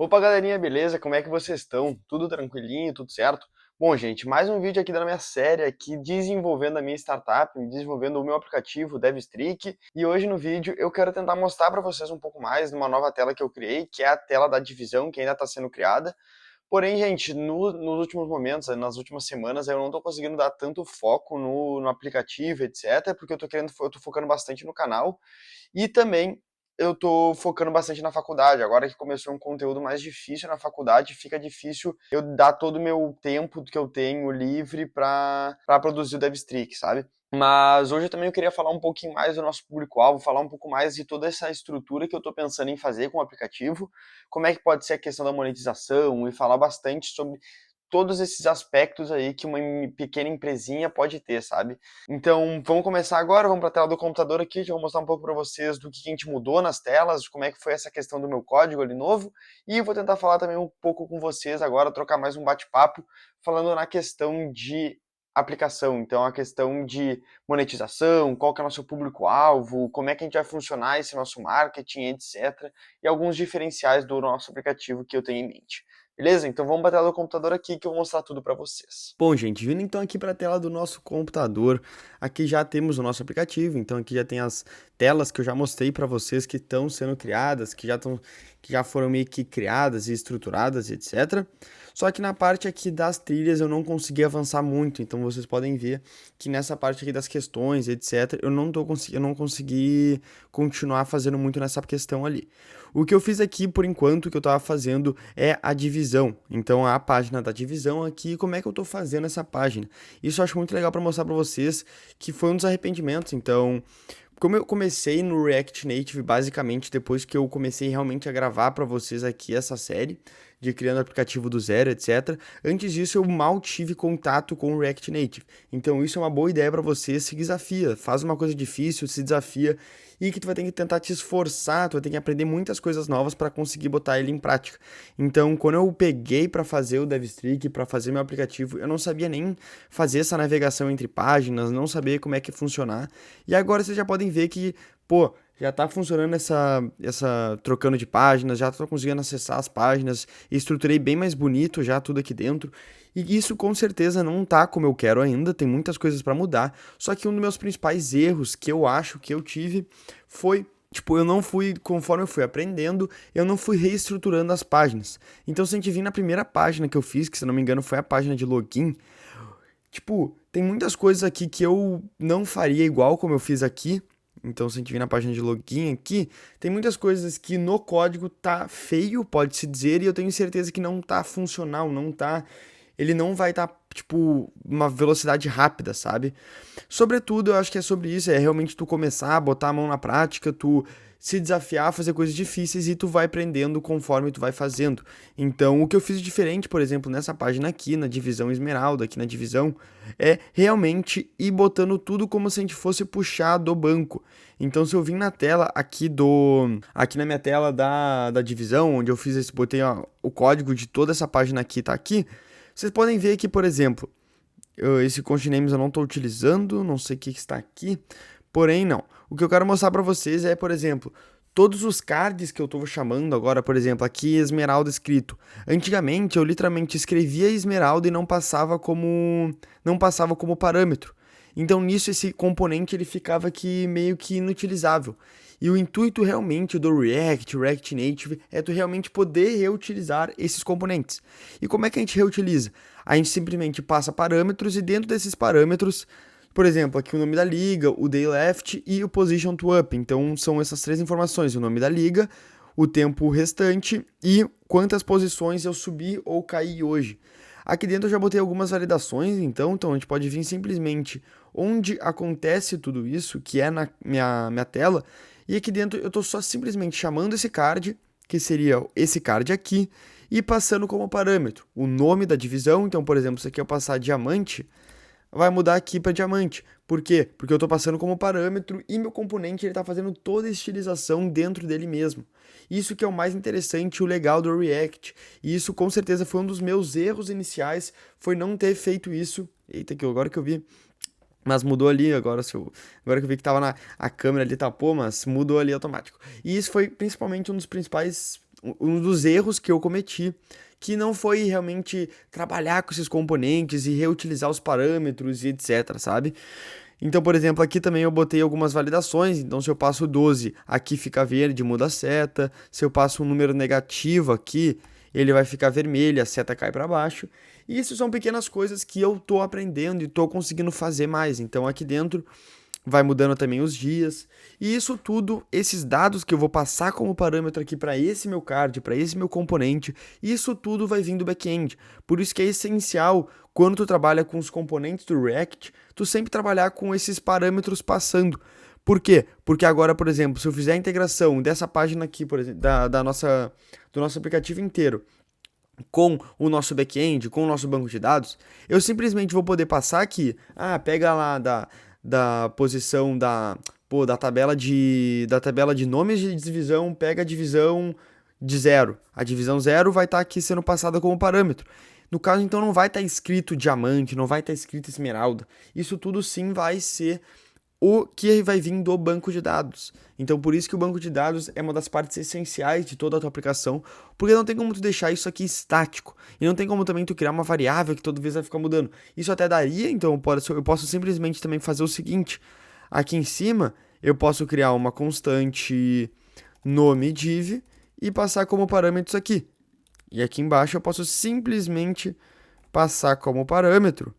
Opa, galerinha, beleza? Como é que vocês estão? Tudo tranquilinho, tudo certo? Bom, gente, mais um vídeo aqui da minha série aqui desenvolvendo a minha startup, desenvolvendo o meu aplicativo DevStreak. E hoje no vídeo eu quero tentar mostrar para vocês um pouco mais de uma nova tela que eu criei, que é a tela da divisão, que ainda está sendo criada. Porém, gente, nos últimos momentos, nas últimas semanas, eu não estou conseguindo dar tanto foco no aplicativo, etc, porque eu tô focando bastante no canal e também eu tô focando bastante na faculdade. Agora que começou um conteúdo mais difícil na faculdade, fica difícil eu dar todo o meu tempo que eu tenho livre para produzir o DevStreak, sabe? Mas hoje eu também queria falar um pouquinho mais do nosso público-alvo, falar um pouco mais de toda essa estrutura que eu estou pensando em fazer com o aplicativo, como é que pode ser a questão da monetização e falar bastante sobre todos esses aspectos aí que uma pequena empresinha pode ter, sabe? Então, vamos começar agora, vamos para a tela do computador aqui, que eu vou mostrar um pouco para vocês do que a gente mudou nas telas, como é que foi essa questão do meu código ali novo, e vou tentar falar também um pouco com vocês agora, trocar mais um bate-papo, falando na questão de aplicação, então a questão de monetização, qual que é o nosso público-alvo, como é que a gente vai funcionar esse nosso marketing, etc. E alguns diferenciais do nosso aplicativo que eu tenho em mente. Beleza? Então vamos para a tela do computador aqui que eu vou mostrar tudo para vocês. Bom, gente, vindo então aqui para a tela do nosso computador, aqui já temos o nosso aplicativo, então aqui já tem as telas que eu já mostrei para vocês que estão sendo criadas, que já foram meio que criadas e estruturadas, etc. Só que na parte aqui das trilhas eu não consegui avançar muito, então vocês podem ver que nessa parte aqui das questões, etc, eu não consegui continuar fazendo muito nessa questão ali. O que eu fiz aqui, por enquanto, que eu estava fazendo é a divisão. Então, a página da divisão aqui, como é que eu estou fazendo essa página. Isso eu acho muito legal para mostrar para vocês que foi um dos arrependimentos. Então, como eu comecei no React Native, basicamente, depois que eu comecei realmente a gravar para vocês aqui essa série de criando aplicativo do zero, etc. Antes disso, eu mal tive contato com o React Native. Então, isso é uma boa ideia para você, se desafia, faz uma coisa difícil, se desafia e que tu vai ter que tentar te esforçar, tu vai ter que aprender muitas coisas novas para conseguir botar ele em prática. Então, quando eu peguei para fazer o DevStreak, para fazer meu aplicativo, eu não sabia nem fazer essa navegação entre páginas, não sabia como é que ia funcionar. E agora vocês já podem ver que, pô, já tá funcionando essa trocando de páginas, já tô conseguindo acessar as páginas, estruturei bem mais bonito já tudo aqui dentro. E isso com certeza não tá como eu quero ainda, tem muitas coisas para mudar. Só que um dos meus principais erros que eu acho que eu tive foi, tipo, eu não fui, conforme eu fui aprendendo, eu não fui reestruturando as páginas. Então, se a gente vir na primeira página que eu fiz, que se não me engano foi a página de login, tipo, tem muitas coisas aqui que eu não faria igual como eu fiz aqui. Então, se a gente vir na página de login aqui, tem muitas coisas que no código tá feio, pode-se dizer, e eu tenho certeza que não tá funcional, não tá. Ele não vai estar, tipo, uma velocidade rápida, sabe? Sobretudo, eu acho que é sobre isso, é realmente tu começar a botar a mão na prática, tu se desafiar a fazer coisas difíceis e tu vai aprendendo conforme tu vai fazendo. Então, o que eu fiz de diferente, por exemplo, nessa página aqui, na divisão Esmeralda, aqui na divisão, é realmente ir botando tudo como se a gente fosse puxar do banco. Então, se eu vim na tela aqui na minha tela da divisão, onde eu fiz esse, botei ó, o código de toda essa página aqui, tá aqui, vocês podem ver que, por exemplo, esse Continames eu não estou utilizando, não sei o que está aqui, porém não. O que eu quero mostrar para vocês é, por exemplo, todos os cards que eu estou chamando agora, por exemplo, aqui Esmeralda escrito. Antigamente eu literalmente escrevia Esmeralda e não passava como parâmetro. Então nisso esse componente ele ficava aqui meio que inutilizável. E o intuito realmente do React Native, é tu realmente poder reutilizar esses componentes. E como é que a gente reutiliza? A gente simplesmente passa parâmetros e dentro desses parâmetros, por exemplo, aqui o nome da liga, o day left e o position to up. Então são essas três informações, o nome da liga, o tempo restante e quantas posições eu subi ou caí hoje. Aqui dentro eu já botei algumas validações, então a gente pode vir simplesmente onde acontece tudo isso, que é na minha tela, e aqui dentro eu estou só simplesmente chamando esse card, que seria esse card aqui, e passando como parâmetro o nome da divisão. Então, por exemplo, se aqui eu passar diamante, vai mudar aqui para diamante. Por quê? Porque eu estou passando como parâmetro e meu componente está fazendo toda a estilização dentro dele mesmo. Isso que é o mais interessante e o legal do React. E isso com certeza foi um dos meus erros iniciais, foi não ter feito isso. Eita, que agora que eu vi. Mas mudou ali, agora que eu vi que tava a câmera ali tapou, mas mudou ali automático. E isso foi principalmente um dos principais um dos erros que eu cometi, que não foi realmente trabalhar com esses componentes e reutilizar os parâmetros e etc, sabe? Então, por exemplo, aqui também eu botei algumas validações. Então, se eu passo 12, aqui fica verde, muda a seta. Se eu passo um número negativo aqui, ele vai ficar vermelho, a seta cai para baixo. E isso são pequenas coisas que eu tô aprendendo e tô conseguindo fazer mais. Então, aqui dentro vai mudando também os dias. E isso tudo, esses dados que eu vou passar como parâmetro aqui para esse meu card, para esse meu componente, isso tudo vai vir do back-end. Por isso que é essencial, quando tu trabalha com os componentes do React, tu sempre trabalhar com esses parâmetros passando. Por quê? Porque agora, por exemplo, se eu fizer a integração dessa página aqui, por exemplo, do nosso aplicativo inteiro, com o nosso back-end, com o nosso banco de dados, eu simplesmente vou poder passar aqui, pega lá da posição da tabela de nomes de divisão, pega a divisão de 0. A divisão 0 vai estar aqui sendo passada como parâmetro. No caso, então, não vai estar escrito diamante, não vai estar escrito esmeralda. Isso tudo sim vai ser o que vai vir do banco de dados. Então, por isso que o banco de dados é uma das partes essenciais de toda a tua aplicação, porque não tem como tu deixar isso aqui estático, e não tem como também tu criar uma variável que toda vez vai ficar mudando. Isso até daria, então eu posso simplesmente também fazer o seguinte, aqui em cima eu posso criar uma constante nome div e passar como parâmetros aqui. E aqui embaixo eu posso simplesmente passar como parâmetro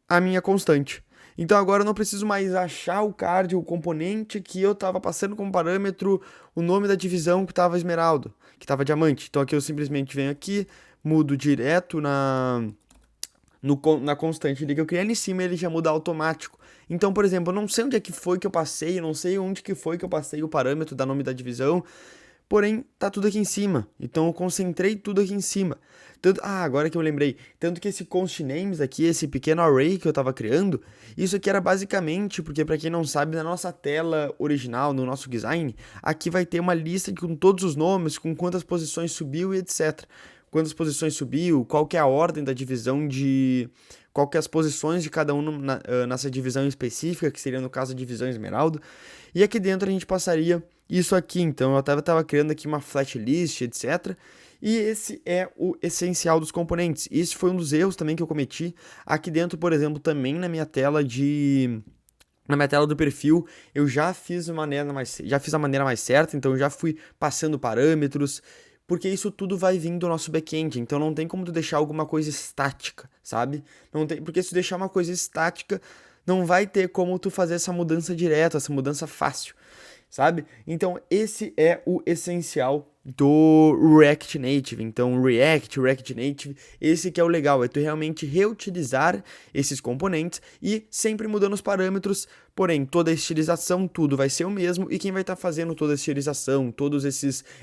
a minha constante. Então agora eu não preciso mais achar o card, o componente que eu estava passando como parâmetro, o nome da divisão que estava esmeralda, que estava diamante. Então aqui eu simplesmente venho aqui, mudo direto na constante ali que eu criei ali em cima, ele já muda automático. Então, por exemplo, eu não sei onde é que foi que eu passei, eu não sei onde que foi que eu passei o parâmetro da nome da divisão, porém tá tudo aqui em cima. Então eu concentrei tudo aqui em cima. Agora que eu lembrei, tanto que esse const names aqui, esse pequeno array que eu tava criando, isso aqui era basicamente, porque para quem não sabe, na nossa tela original, no nosso design, aqui vai ter uma lista com todos os nomes, com quantas posições subiu e etc. Quantas posições subiu, qual que é a ordem da divisão qual que é as posições de cada um nessa divisão específica, que seria no caso a divisão esmeralda. E aqui dentro a gente passaria isso aqui, então eu estava criando aqui uma flat list, etc. E esse é o essencial dos componentes. Esse foi um dos erros também que eu cometi. Aqui dentro, por exemplo, também na minha tela do perfil, eu já fiz a maneira mais certa, então eu já fui passando parâmetros, porque isso tudo vai vir do nosso back-end, então não tem como tu deixar alguma coisa estática, sabe? Não tem, porque se tu deixar uma coisa estática, não vai ter como tu fazer essa mudança direta, essa mudança fácil, sabe? Então esse é o essencial do React Native. Então React Native, esse que é o legal, é tu realmente reutilizar esses componentes e sempre mudando os parâmetros, porém toda a estilização, tudo vai ser o mesmo, e quem vai estar fazendo toda a estilização,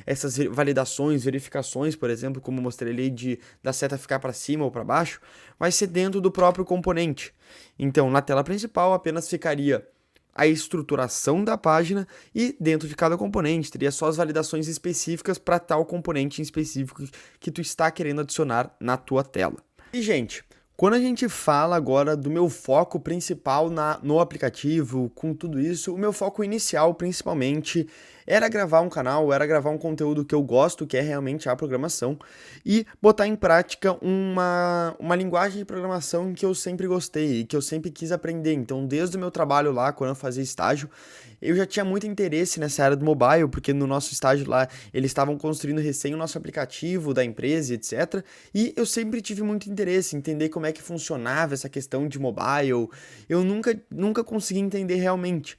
essas validações, verificações, por exemplo, como eu mostrei ali da seta ficar para cima ou para baixo, vai ser dentro do próprio componente. Então na tela principal apenas ficaria a estruturação da página, e dentro de cada componente teria só as validações específicas para tal componente em específico que tu está querendo adicionar na tua tela. E, gente, quando a gente fala agora do meu foco principal no aplicativo, com tudo isso, o meu foco inicial, principalmente, era gravar um canal, era gravar um conteúdo que eu gosto, que é realmente a programação, e botar em prática uma linguagem de programação que eu sempre gostei e que eu sempre quis aprender. Então, desde o meu trabalho lá, quando eu fazia estágio, eu já tinha muito interesse nessa área do mobile, porque no nosso estágio lá, eles estavam construindo recém o nosso aplicativo da empresa, etc. E eu sempre tive muito interesse em entender como é que funcionava essa questão de mobile. Eu nunca consegui entender realmente.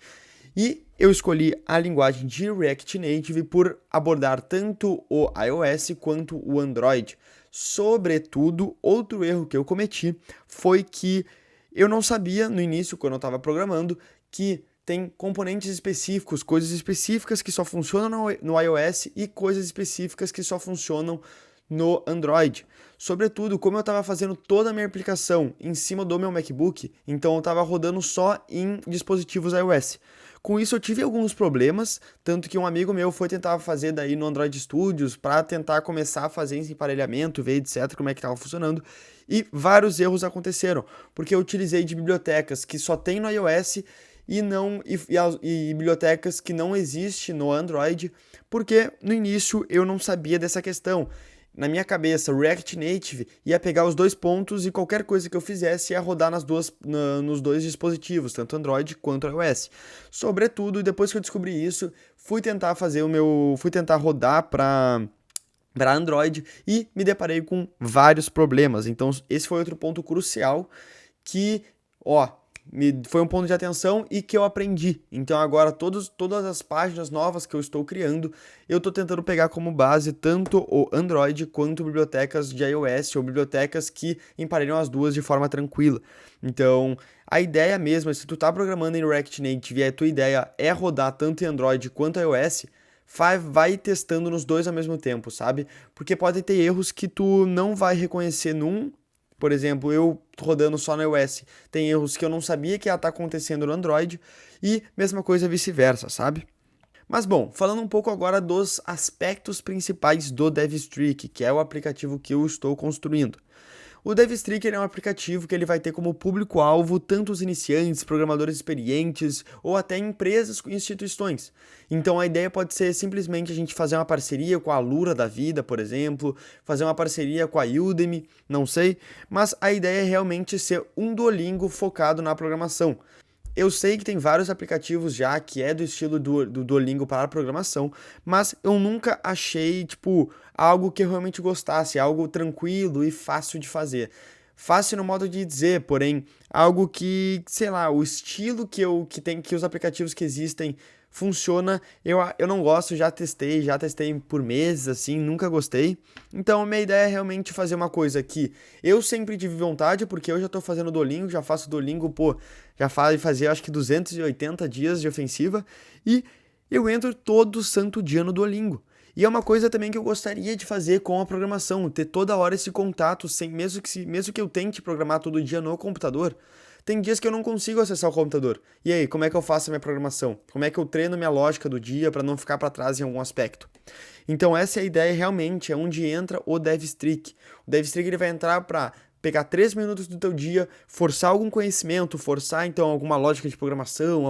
E eu escolhi a linguagem de React Native por abordar tanto o iOS quanto o Android. Sobretudo, outro erro que eu cometi foi que eu não sabia no início, quando eu estava programando, que tem componentes específicos, coisas específicas que só funcionam no iOS e coisas específicas que só funcionam no Android. Sobretudo, como eu estava fazendo toda a minha aplicação em cima do meu MacBook, então eu estava rodando só em dispositivos iOS. Com isso eu tive alguns problemas, tanto que um amigo meu foi tentar fazer daí no Android Studios para tentar começar a fazer esse emparelhamento, ver etc, como é que estava funcionando, e vários erros aconteceram, porque eu utilizei de bibliotecas que só tem no iOS e bibliotecas que não existem no Android, porque no início eu não sabia dessa questão. Na minha cabeça, o React Native ia pegar os dois pontos e qualquer coisa que eu fizesse ia rodar nos dois dispositivos, tanto Android quanto iOS. Sobretudo, depois que eu descobri isso, fui tentar rodar para Android e me deparei com vários problemas. Então, esse foi outro ponto crucial que, foi um ponto de atenção e que eu aprendi. Então agora todas as páginas novas que eu estou criando, eu estou tentando pegar como base tanto o Android quanto bibliotecas de iOS ou bibliotecas que emparelham as duas de forma tranquila. Então a ideia mesmo é, se tu tá programando em React Native e a tua ideia é rodar tanto em Android quanto iOS, vai testando nos dois ao mesmo tempo, sabe? Porque pode ter erros que tu não vai reconhecer num. Por exemplo, eu rodando só no iOS, tem erros que eu não sabia que ia estar acontecendo no Android, e mesma coisa vice-versa, sabe? Mas bom, falando um pouco agora dos aspectos principais do DevStreak, que é o aplicativo que eu estou construindo. O DevStreak é um aplicativo que ele vai ter como público-alvo tanto os iniciantes, programadores experientes ou até empresas e instituições. Então a ideia pode ser simplesmente a gente fazer uma parceria com a Alura da vida, por exemplo, fazer uma parceria com a Udemy, não sei, mas a ideia é realmente ser um Duolingo focado na programação. Eu sei que tem vários aplicativos já que é do estilo do Duolingo para programação, mas eu nunca achei, algo que eu realmente gostasse, algo tranquilo e fácil de fazer. Fácil no modo de dizer, porém, algo que, sei lá, o estilo que os aplicativos que existem funciona, eu não gosto, já testei por meses, assim, nunca gostei. Então, a minha ideia é realmente fazer uma coisa que eu sempre tive vontade, porque eu já tô fazendo Duolingo, já faço Duolingo, fazia acho que 280 dias de ofensiva, e eu entro todo santo dia no Duolingo. E é uma coisa também que eu gostaria de fazer com a programação, ter toda hora esse contato, mesmo que eu tente programar todo dia no computador, tem dias que eu não consigo acessar o computador. E aí, como é que eu faço a minha programação? Como é que eu treino minha lógica do dia para não ficar para trás em algum aspecto? Então essa é a ideia realmente, é onde entra o DevStreak. O DevStreak ele vai entrar para pegar 3 minutos do teu dia, forçar algum conhecimento, forçar então alguma lógica de programação,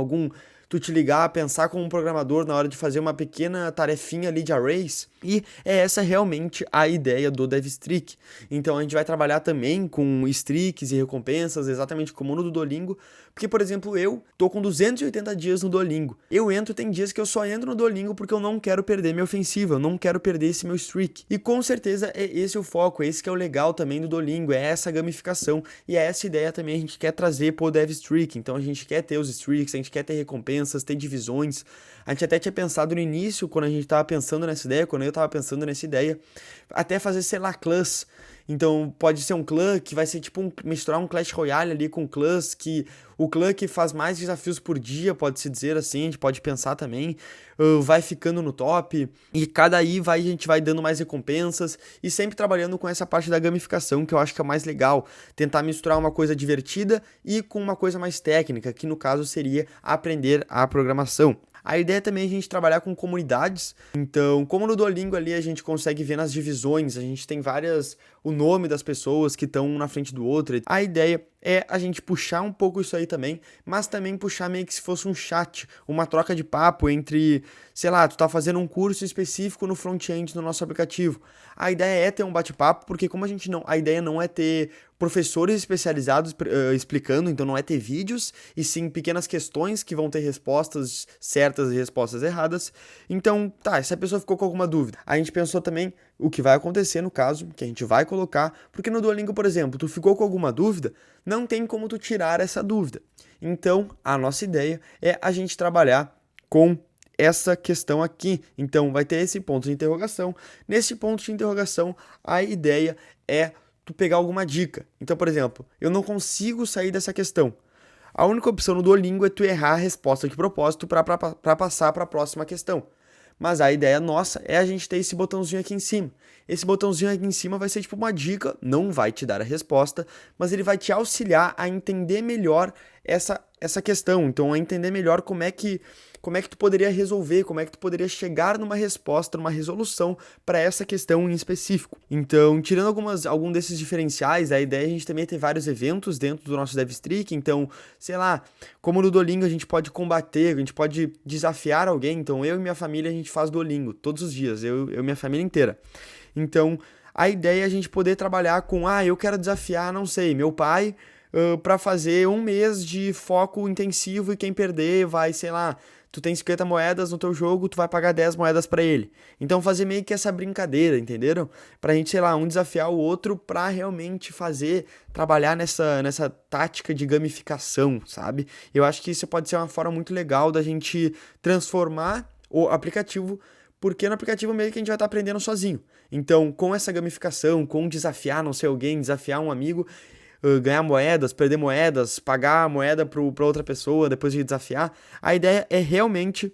tu te ligar, pensar como um programador na hora de fazer uma pequena tarefinha ali de arrays, e é essa realmente a ideia do DevStreak. Então a gente vai trabalhar também com streaks e recompensas, exatamente como no do Duolingo, porque, por exemplo, eu tô com 280 dias no Duolingo. Tem dias que eu só entro no Duolingo porque eu não quero perder minha ofensiva, eu não quero perder esse meu streak. E com certeza é esse o foco, é esse que é o legal também do Duolingo, é essa gamificação, e é essa ideia também a gente quer trazer pro DevStreak. Então a gente quer ter os streaks, a gente quer ter recompensas, ter divisões. A gente até tinha pensado no início, quando a gente tava pensando nessa ideia, quando eu tava pensando nessa ideia, até fazer, sei lá, class. Então pode ser um clã que vai ser misturar um Clash Royale ali com clãs, que o clã que faz mais desafios por dia, pode-se dizer assim, a gente pode pensar também, vai ficando no top, e a gente vai dando mais recompensas, e sempre trabalhando com essa parte da gamificação, que eu acho que é mais legal, tentar misturar uma coisa divertida e com uma coisa mais técnica, que no caso seria aprender a programação. A ideia também é a gente trabalhar com comunidades, então, como no Duolingo ali a gente consegue ver nas divisões, a gente tem o nome das pessoas que estão um na frente do outro. A ideia é a gente puxar um pouco isso aí também, mas também puxar meio que se fosse um chat, uma troca de papo entre, sei lá, tu tá fazendo um curso específico no front-end do nosso aplicativo. A ideia é ter um bate-papo, porque a ideia não é ter professores especializados explicando, então não é ter vídeos, e sim pequenas questões que vão ter respostas certas e respostas erradas. Então, se a pessoa ficou com alguma dúvida, a gente pensou também o que vai acontecer no caso, que a gente vai colocar, porque no Duolingo, por exemplo, tu ficou com alguma dúvida, não tem como tu tirar essa dúvida. Então, a nossa ideia é a gente trabalhar com essa questão aqui. Então, vai ter esse ponto de interrogação. Nesse ponto de interrogação, a ideia é tu pegar alguma dica. Então, por exemplo, eu não consigo sair dessa questão. A única opção no Duolingo é tu errar a resposta de propósito para passar para a próxima questão. Mas a ideia nossa é a gente ter esse botãozinho aqui em cima. Esse botãozinho aqui em cima vai ser uma dica, não vai te dar a resposta, mas ele vai te auxiliar a entender melhor essa questão. Então, a entender melhor como é que como é que tu poderia resolver, como é que tu poderia chegar numa resposta, numa resolução para essa questão em específico. Então, tirando algum desses diferenciais, a ideia é a gente também ter vários eventos dentro do nosso DevStreak. Então, sei lá, como no Duolingo a gente pode combater, a gente pode desafiar alguém. Então, eu e minha família a gente faz Duolingo todos os dias, eu e minha família inteira. Então, a ideia é a gente poder trabalhar com, eu quero desafiar, não sei, meu pai para fazer um mês de foco intensivo e quem perder vai, sei lá, tu tem 50 moedas no teu jogo, tu vai pagar 10 moedas para ele. Então fazer meio que essa brincadeira, entenderam? Pra gente, sei lá, um desafiar o outro pra realmente trabalhar nessa tática de gamificação, sabe? Eu acho que isso pode ser uma forma muito legal da gente transformar o aplicativo, porque no aplicativo meio que a gente vai estar aprendendo sozinho. Então, com essa gamificação, com desafiar não sei alguém, desafiar um amigo, ganhar moedas, perder moedas, pagar a moeda para outra pessoa depois de desafiar, a ideia é realmente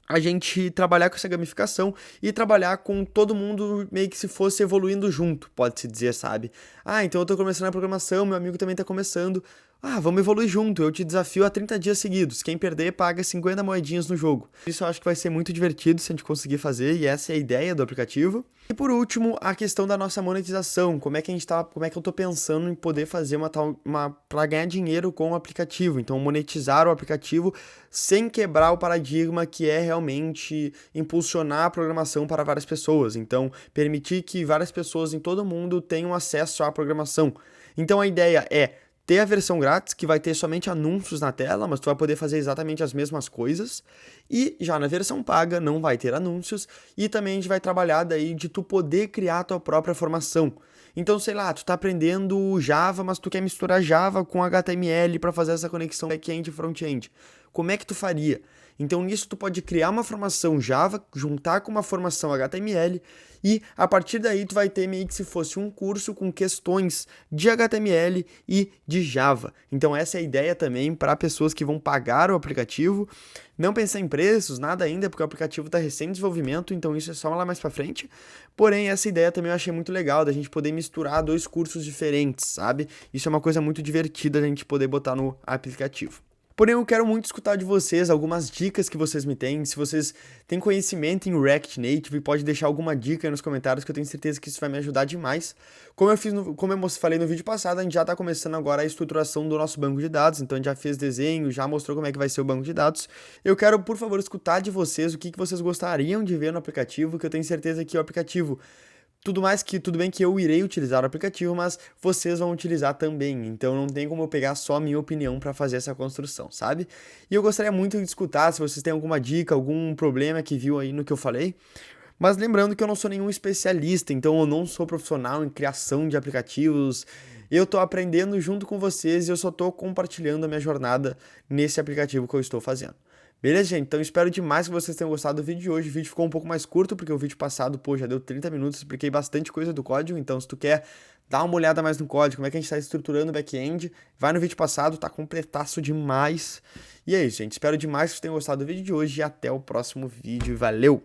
a gente trabalhar com essa gamificação e trabalhar com todo mundo meio que se fosse evoluindo junto, pode-se dizer, sabe? Então eu tô começando a programação, meu amigo também tá começando. Vamos evoluir junto, eu te desafio a 30 dias seguidos. Quem perder, paga 50 moedinhas no jogo. Isso eu acho que vai ser muito divertido se a gente conseguir fazer, e essa é a ideia do aplicativo. E por último, a questão da nossa monetização. Como é que eu tô pensando em poder fazer para ganhar dinheiro com o aplicativo. Então, monetizar o aplicativo sem quebrar o paradigma que é realmente impulsionar a programação para várias pessoas. Então, permitir que várias pessoas em todo mundo tenham acesso à programação. Então, a ideia é ter a versão grátis, que vai ter somente anúncios na tela, mas tu vai poder fazer exatamente as mesmas coisas. E já na versão paga não vai ter anúncios. E também a gente vai trabalhar daí de tu poder criar a tua própria formação. Então, sei lá, tu tá aprendendo Java, mas tu quer misturar Java com HTML para fazer essa conexão back-end e front-end. Como é que tu faria? Então, nisso tu pode criar uma formação Java, juntar com uma formação HTML e a partir daí tu vai ter meio que se fosse um curso com questões de HTML e de Java. Então, essa é a ideia também para pessoas que vão pagar o aplicativo. Não pensar em preços, nada ainda, porque o aplicativo está recém em desenvolvimento, então isso é só lá mais para frente. Porém, essa ideia também eu achei muito legal, da gente poder misturar dois cursos diferentes, sabe? Isso é uma coisa muito divertida da gente poder botar no aplicativo. Porém, eu quero muito escutar de vocês algumas dicas que vocês me têm. Se vocês têm conhecimento em React Native, pode deixar alguma dica aí nos comentários que eu tenho certeza que isso vai me ajudar demais. Como eu falei no vídeo passado, a gente já está começando agora a estruturação do nosso banco de dados. Então, a gente já fez desenho, já mostrou como é que vai ser o banco de dados. Eu quero, por favor, escutar de vocês o que vocês gostariam de ver no aplicativo, que eu tenho certeza que o aplicativo... Tudo bem que eu irei utilizar o aplicativo, mas vocês vão utilizar também, então não tem como eu pegar só a minha opinião para fazer essa construção, sabe? E eu gostaria muito de escutar se vocês têm alguma dica, algum problema que viu aí no que eu falei, mas lembrando que eu não sou nenhum especialista, então eu não sou profissional em criação de aplicativos, eu tô aprendendo junto com vocês e eu só tô compartilhando a minha jornada nesse aplicativo que eu estou fazendo. Beleza, gente? Então espero demais que vocês tenham gostado do vídeo de hoje. O vídeo ficou um pouco mais curto, porque o vídeo passado, já deu 30 minutos, expliquei bastante coisa do código, então se tu quer dar uma olhada mais no código, como é que a gente está estruturando o back-end, vai no vídeo passado, tá completaço demais. E é isso, gente. Espero demais que vocês tenham gostado do vídeo de hoje e até o próximo vídeo. Valeu!